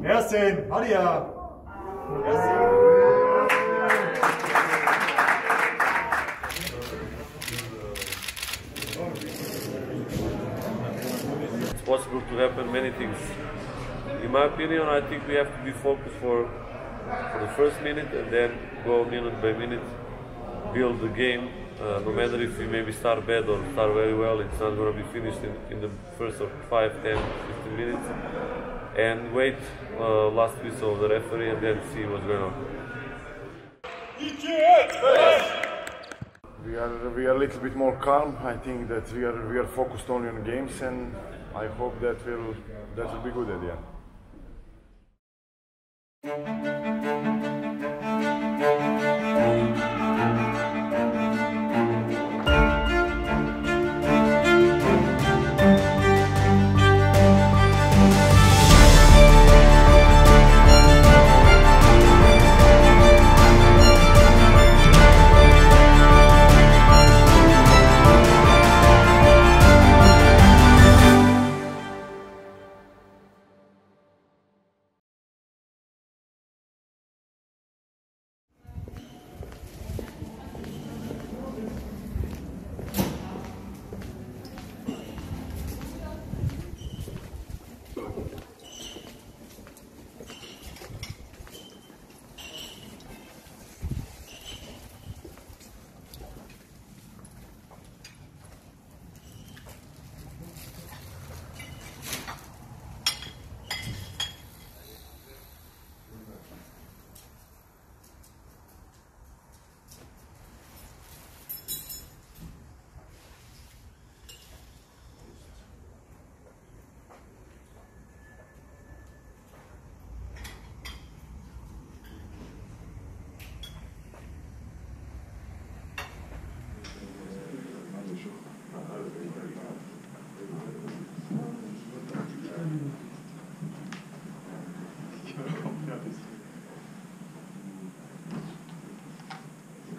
Ersin, hadi ya. Ersin. It's possible to happen many things. In my opinion, I think we have to be focused for the first minute and then go minute by minute, build the game. No matter if we maybe start bad or start very well, it's not going to be finished in the first of 5, 10, 15 minutes. And wait last whistle of the referee and then see what's going on. We are a little bit more calm. I think that we are focused only on games, and I hope that will be good at the end.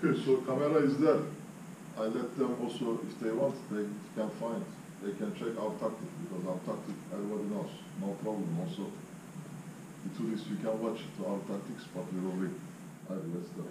Okay, so camera is there. I let them also, if they want, they can find. They can check our tactic, because our tactic everybody knows. No problem. Also, to this we can watch our tactics, but we will win. Let's go.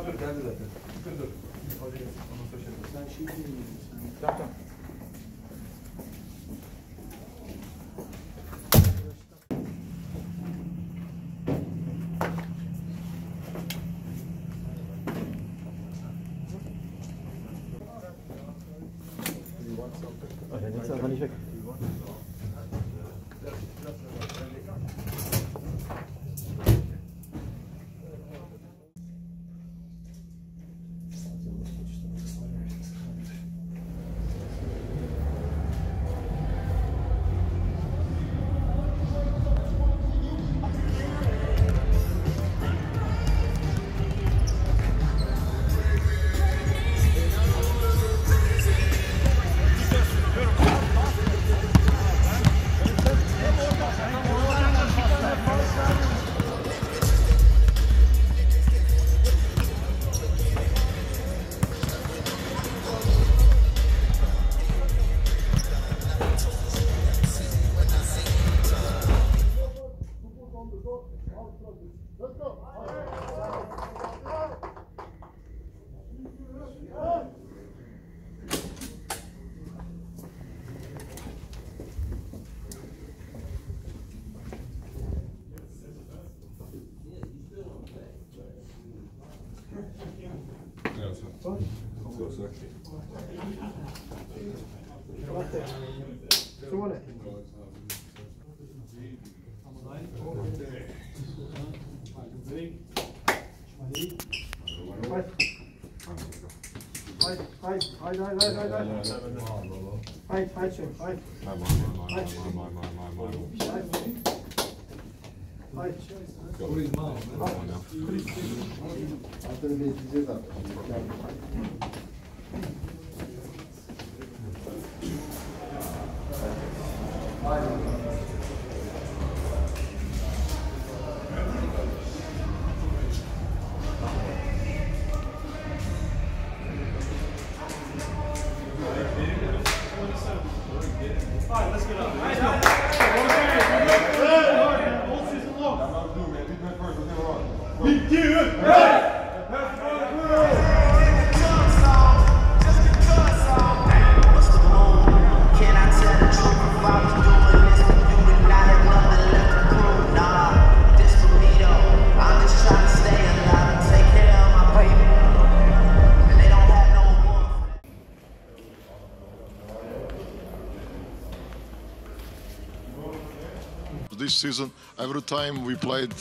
Dur geldi zaten. Dur. Onu taşıyalım. Sen şimdi dinliyorsun. Tamam. Let's go. This season, every time we played,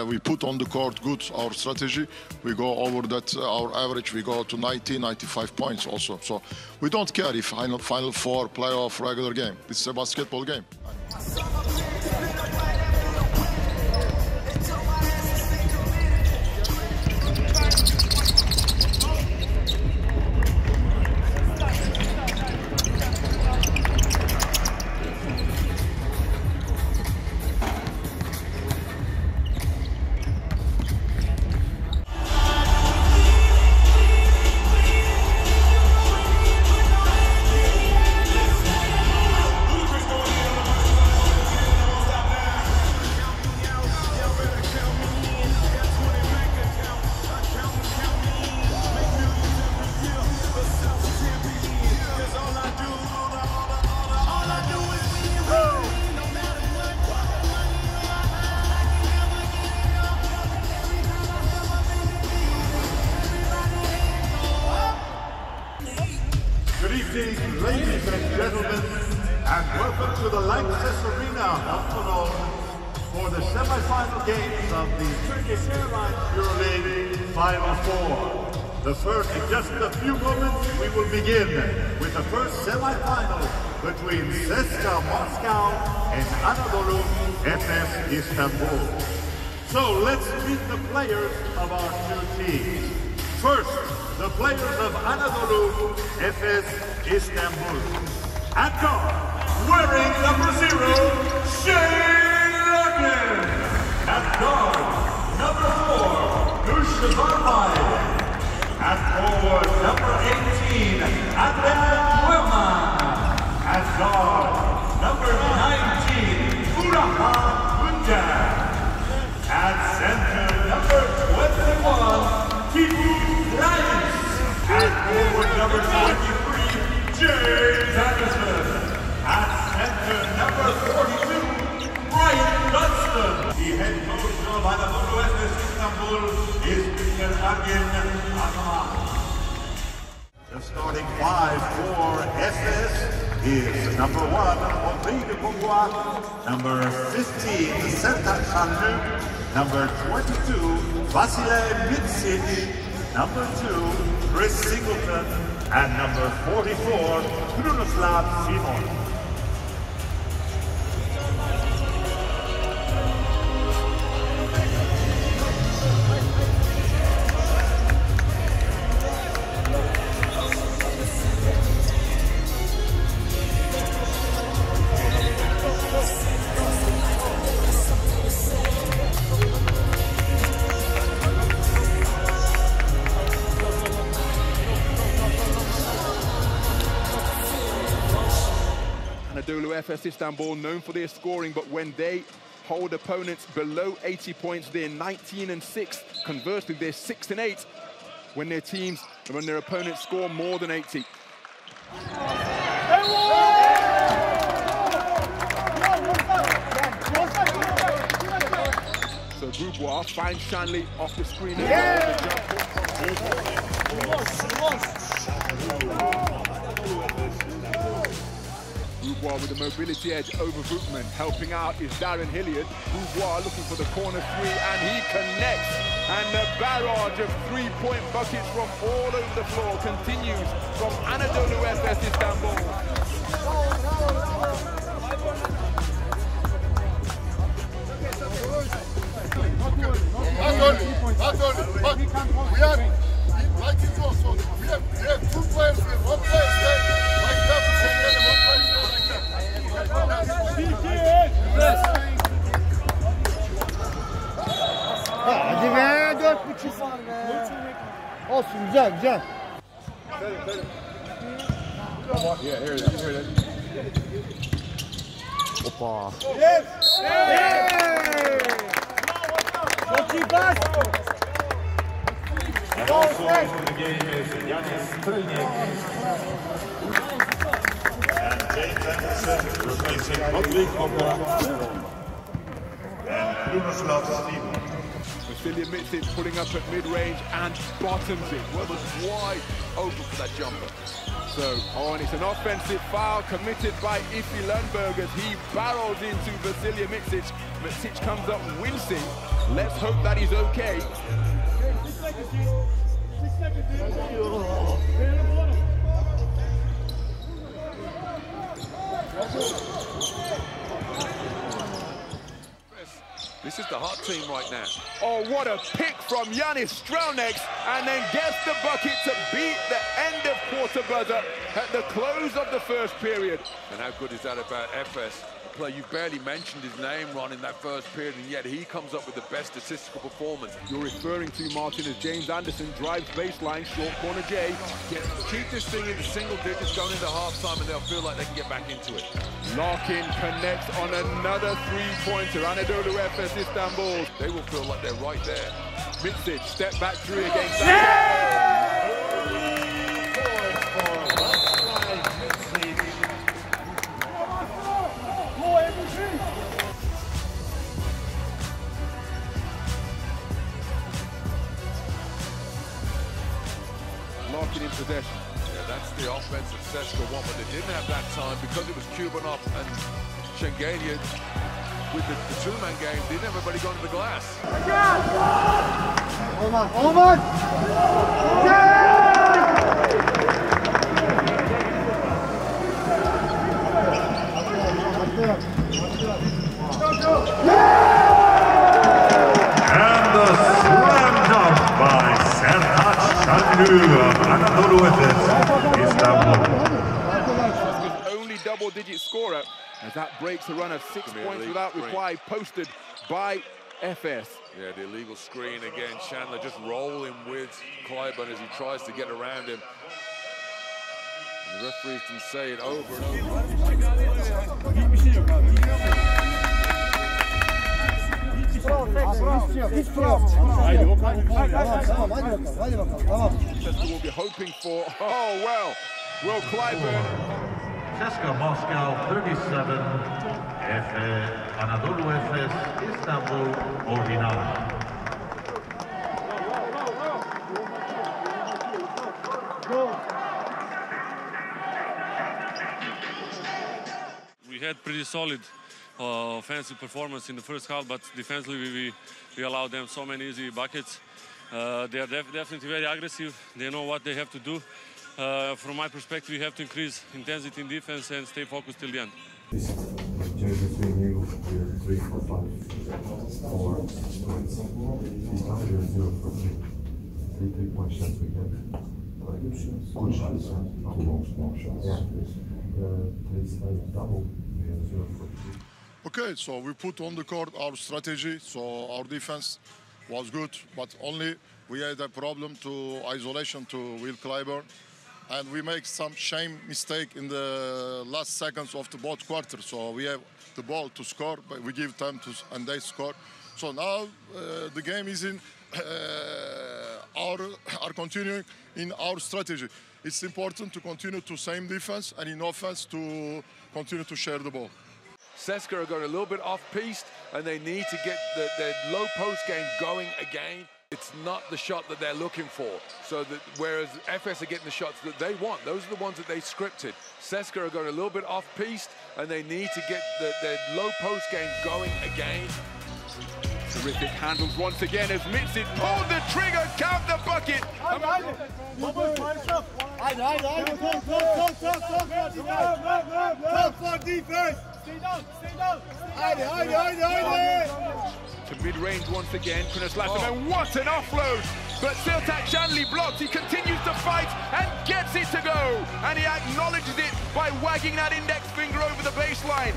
we put on the court good our strategy. We go over that, our average, we go to 90, 95 points also. So we don't care if final four, playoff, regular game. It's a basketball game. Good evening, ladies and gentlemen, and welcome to the Lanxess Arena of Cologne for the semi-final games of the Turkish Airlines EuroLeague Final Four. The first, in just a few moments, we will begin with the first semi-final between CSKA Moscow and Anadolu Efes Istanbul. So let's meet the players of our two teams. First, the players of Anadolu Efes Istanbul. At guard, wearing number 0, Shane. At guard, number 4, Dushavai. At forward, number 18, Adrian Wilman. At guard, number 19, Uraha Munja. At center, number 21, Kibu Ryan. At forward, number 23, James Anderson. At center, number 42, Brian Dunstan. The head coach of Anadolu Efes Istanbul is Mr. Agin Akama. The starting five for Efes is number 1, Rodrigo Pogba, number 15, Sertan Şanlı, number 22, Vasile Mitsic, number 2, Chris Singleton, and number 44, Krunoslav Simon. Anadolu Efes Istanbul, known for their scoring, but when they hold opponents below 80 points. They're 19 and 6. Conversely, they're 6 and 8 when their opponents score more than 80. So Groubois finds Shanley off the screen. Groubois with a mobility edge over Voetman. Helping out is Darren Hilliard. Groubois looking for the corner three, and he connects. And the barrage of three-point buckets from all over the floor continues from Anadolu Efes Istanbul. But we are, like it was, we have two players here, one player there, like that, and one player Hadi be, 4.5 var be. Olsun, güzel, güzel. Yeah, here it is, here it is. Hoppa. Yes! Çok iyi pas. And also in the game is and James Anderson replacing Ludwig and Lunoslav Steven. Vasily Mitsic pulling up at mid-range and bottoms it. Well, was wide open for that jumper. So, and it's an offensive foul committed by Ifi Lundberg as he barrels into Vasily Mitsic. Mitsic comes up wincing. Let's hope that he's okay. This is the hot team right now. Oh, what a pick from Yanis Strelnex, and then gets the bucket to beat the end of quarter buzzer at the close of the first period. And how good is that about Efes? A player you barely mentioned his name, Ron, in that first period, and yet he comes up with the best statistical performance. You're referring to, Martin, as James Anderson drives baseline, short corner J. Keep this thing into single digits going into halftime, and they'll feel like they can get back into it. Larkin connects on another three-pointer. Anadolu Efes Istanbul. They will feel like they're right there. Mitsic, step back three against Larkin in possession. Yeah, that's the offensive Seska one, but they didn't have that time because it was Kubanov and Şengelian with the two-man game. Didn't have everybody going to the glass. Olmaz, olmaz! And the slam dunk by Sertaç Şanlı of Anadolu Efes Istanbul. Only double-digit scorer as that breaks a run of 6 points without reply posted by Efes. Yeah, the illegal screen again. Chandler just rolling with Clyburn as he tries to get around him. And the referees can say it over and over. Hiç problem. Hadi bakalım, tamam. Chester will be hoping for, oh well, Will Clyburn. CSKA Moscow 37, Anadolu Efes Istanbul Original. We had pretty solid offensive performance in the first half, but defensively we allowed them so many easy buckets. They are definitely very aggressive. They know what they have to do. From my perspective, we have to increase intensity in defense and stay focused till the end. Okay, so we put on the court our strategy, so our defense was good, but only we had a problem to isolation to Will Clyburn. and we make some shame mistake in the last seconds of the both quarters. So we have the ball to score, but we give time to and they score. So now the game is in are continuing in our strategy. It's important to continue to same defense and in offense to continue to share the ball. CSKA are going a little bit off-piste, and they need to get their low post game going again. It's not the shot that they're looking for. So that whereas Efes are getting the shots that they want, those are the ones that they scripted. CSKA are going a little bit off-piste, and they need to get their low post game going again. Terrific handles once again as Mitsic pulled the trigger, count the bucket. Top for defense. Stay down. To mid-range once again, Kunaslav, and what an offload! But Sertac Shanley blocks, he continues to fight and gets it to go! And he acknowledges it by wagging that index finger over the baseline.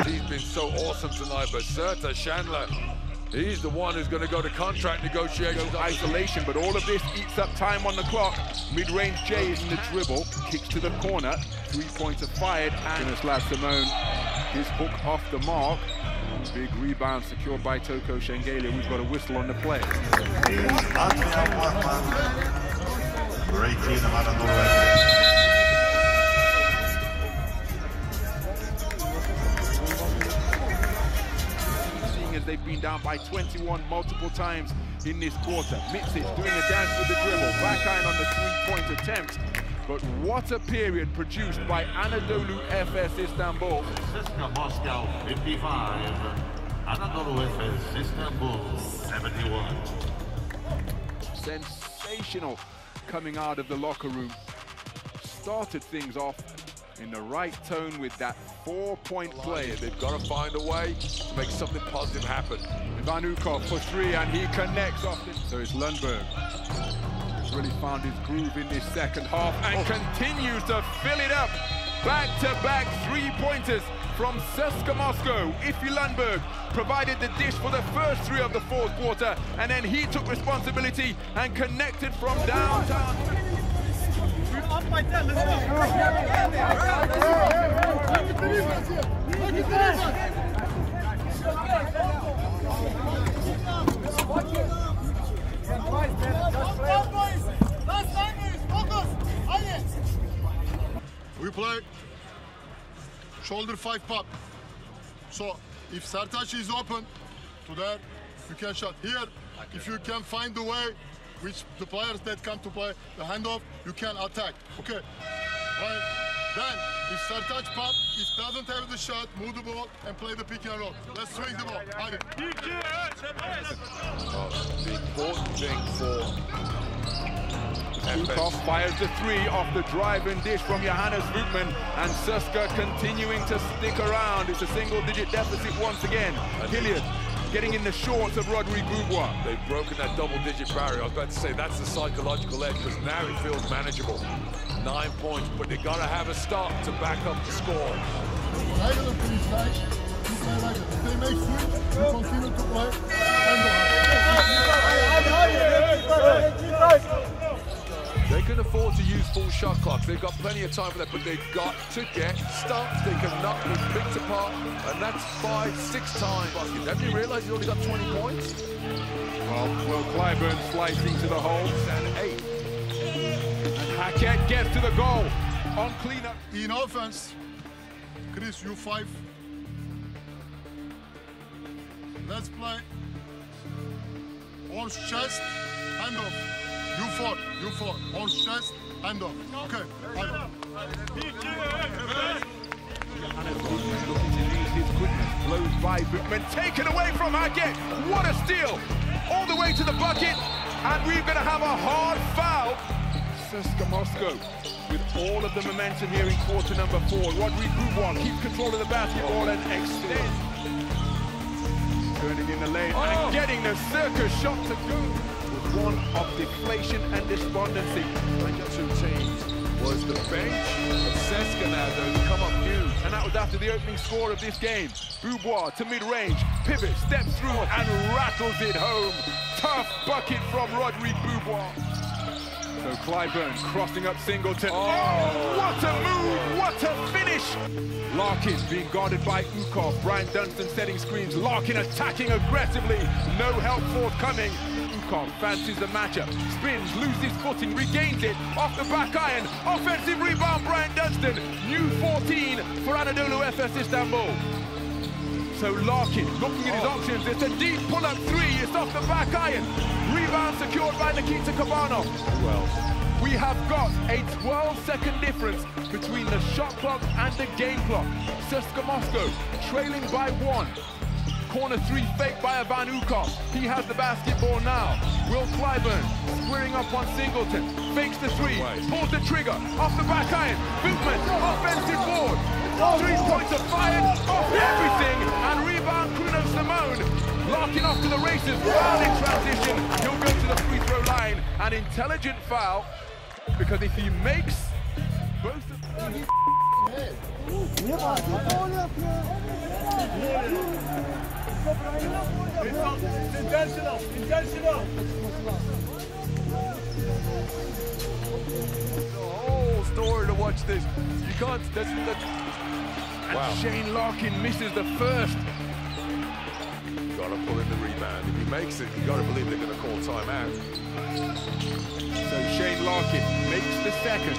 He's been so awesome tonight, but Sertac Shanley, he's the one who's going to go to contract negotiations. Isolation, but all of this eats up time on the clock. Mid-range Jay is in the dribble, kicks to the corner, three-pointer fired, and Kunaslav Simone, his hook off the mark. Big rebound secured by Toko Shengelia. We've got a whistle on the play. Great team of Anadolu Efes. As they've been down by 21 multiple times in this quarter. Mitsic doing a dance with the dribble, backhand on the three-point attempt. But what a period produced by Anadolu Efes Istanbul. CSKA Moscow 55, Anadolu Efes Istanbul 71. Sensational coming out of the locker room. Started things off in the right tone with that 4-point play. They've got to find a way to make something positive happen. Ivanukov for three, and he connects off it. So it's Lundberg. He's really found his groove in this second half and continues to fill it up. Back-to-back three-pointers from CSKA Moscow. Iffy Lundberg provided the dish for the first three of the fourth quarter, and then he took responsibility and connected from downtown. Up like that, let's We play shoulder 5 pop. So if Sertac is open to there, you can shot here. If you can find the way, which the players that come to play the handoff, you can attack. Okay. Right. Then, if Sertac pop, if doesn't have the shot, move the ball and play the pick and roll. Let's swing the ball. The important thing for Lukov fires the three off the drive and dish from Johannes Voetman, and CSKA continuing to stick around. It's a single-digit deficit once again. Hilliard getting in the shorts of Rodrigue Goubois. They've broken that double-digit barrier. I was about to say that's the psychological edge, because now it feels manageable. 9 points, but they got to have a stop to back up the score. They make switch, you continue to play. They can afford to use full shot clock. They've got plenty of time for that, but they've got to get stopped. They cannot be picked apart, and that's 5-6 times. Have you realised he's only got 20 points? Well, Clyburn slicing to the hole. And 8. And Hackett gets to the goal on cleanup. In offense, Chris, you 5. Let's play. Horse chest, handoff. You 4. Horse chest, handoff. Okay, handoff. Looking to use his quickness. Blows by Bootman, taken away from Hackett. What a steal! All the way to the bucket, and we're going to have a hard foul. CSKA Moscow with all of the momentum here in quarter number 4. Rodrigue Goubois keeps control of the basketball and extends. Turning in the lane and getting the circus shot to go. Was one of deflation and despondency. The two teams was the bench of CSKA now, though, to come up huge. And that was after the opening score of this game. Boubois to mid-range, pivot, steps through and rattles it home. Tough bucket from Rodrigue Boubois. So Clyburn crossing up Singleton. Oh, what a move, what a finish! Larkin being guarded by Ukov. Brian Dunstan setting screens. Larkin attacking aggressively. No help forthcoming. Ukov fancies the matchup. Spins, loses footing, regains it. Off the back iron. Offensive rebound, Brian Dunstan. New 14 for Anadolu Efes Istanbul. So Larkin looking at his options. It's a deep pull-up three. It's off the back iron. Rebound secured by Nikita Kabanov. Well, we have got a 12-second difference between the shot clock and the game clock. CSKA Moscow trailing by 1. Corner three fake by Ivan Ukov. He has the basketball now. Will Clyburn squaring up on Singleton. Fakes the three, pulls the trigger, off the back iron. Bootman, offensive board. 3 points are fired, off everything, and rebound Kuno Simone. Larkin off to the races, foul in transition. He'll go to the free throw line. An intelligent foul, because if he makes both of them... Intentional. The whole story to watch this. You can't... And Shane Larkin misses the first. Got to pull in the rebound. If he makes it, you got to believe they're going to call timeout. So Shane Larkin makes the second.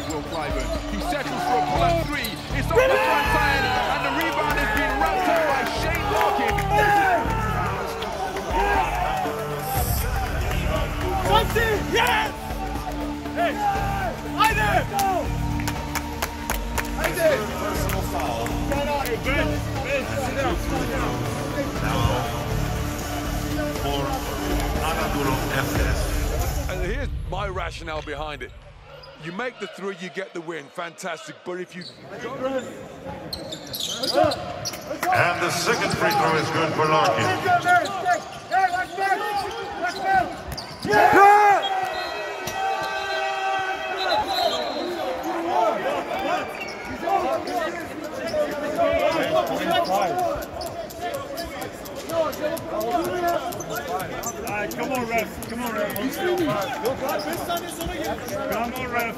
Will Clyburn. He settles for a pull-up three. It's off the front iron, and the rebound has been wrapped up by Shane Larkin. Yes! Hey! Haydi! Personal foul. Now for Anadolu Efes. And here's my rationale behind it. You make the three, you get the win. Fantastic. But if you... And the second free throw is good for Larkin. Come on, ref. Come on, ref. Come on, ref.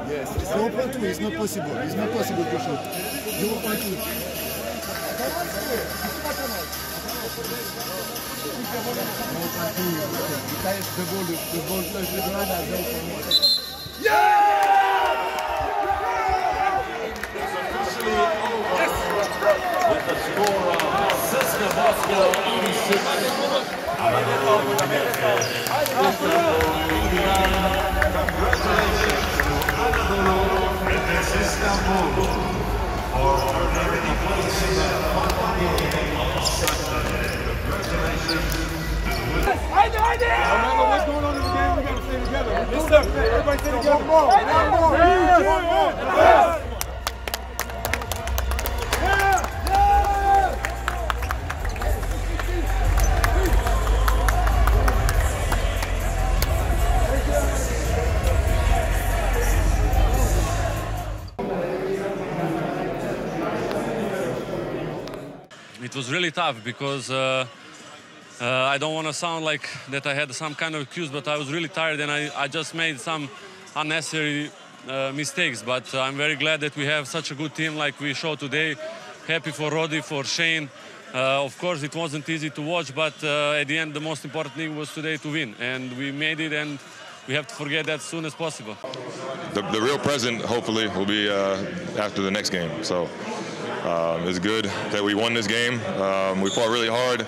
Yes, it's no point two. It's not possible. It's not possible to shoot. 0.2. The ball touches the ground and then It's officially over with the score of CSKA Moscow 86, Anadolu Efes Istanbul 89. Congratulations to Anadolu Efes Istanbul for earning placing the final game of Saturday. Congratulations. No matter what's going on in the game, we got to stay together. Listen, everybody stay together. One more. It was really tough because I don't want to sound like that I had some kind of excuse, but I was really tired and I just made some unnecessary mistakes. But I'm very glad that we have such a good team like we showed today. Happy for Roddy, for Shane. Of course, it wasn't easy to watch, but at the end, the most important thing was today to win. And we made it, and we have to forget that as soon as possible. The real present, hopefully, will be after the next game. So it's good that we won this game. We fought really hard.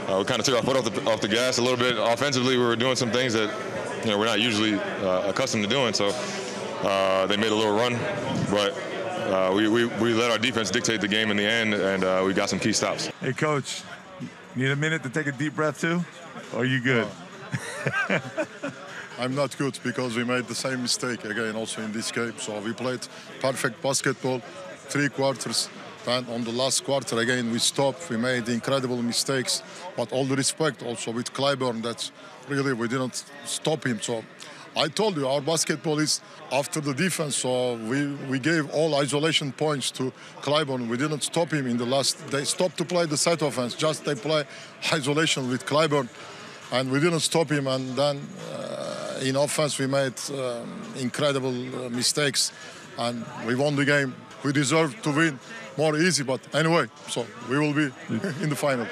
We kind of took our foot off the gas a little bit. Offensively, we were doing some things that we're not usually accustomed to doing. So they made a little run, but we let our defense dictate the game in the end, and we got some key stops. Hey, Coach, need a minute to take a deep breath too? Or are you good? I'm not good because we made the same mistake again also in this game. So we played perfect basketball, 3 quarters. Then on the last quarter again we stopped. We made incredible mistakes. But all the respect also with Clyburn, that really we didn't stop him. So I told you our basketball is after the defense. So we gave all isolation points to Clyburn. We didn't stop him in the last. They stopped to play the set offense. Just they play isolation with Clyburn. And we didn't stop him, and then in offense we made incredible mistakes, and we won the game. We deserved to win more easy, but anyway, so we will be in the final.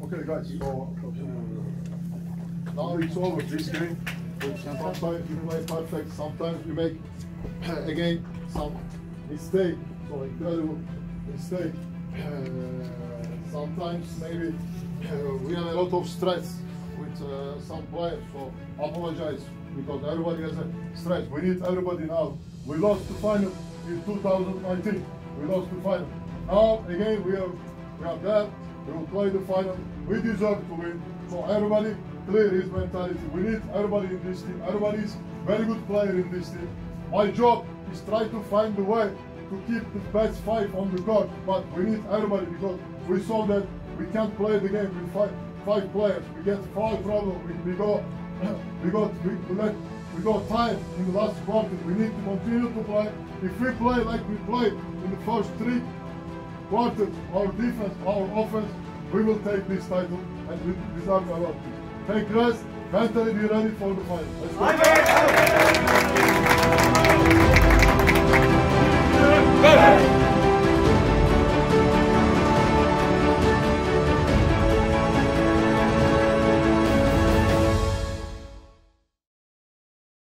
Okay, guys, so now it's over this game. Sometimes you play perfect, sometimes you make again some mistake, so incredible mistake. Sometimes maybe we have a lot of stress with some players, so apologize because everybody has a stress. We need everybody now. We lost the final in 2019. We lost the final. Now again we are there. We will play the final. We deserve to win. So everybody clear his mentality. We need everybody in this team. Everybody is very good player in this team. My job is try to find a way to keep the best 5 on the court. But we need everybody because we saw that we can't play the game with five players. We get foul problem. We go time in the last quarter. We need to continue to play. If we play like we played in the first 3 quarters, our defense, our offense, we will take this title and we deserve our team. Take rest, mentally be ready for the final. Let's go.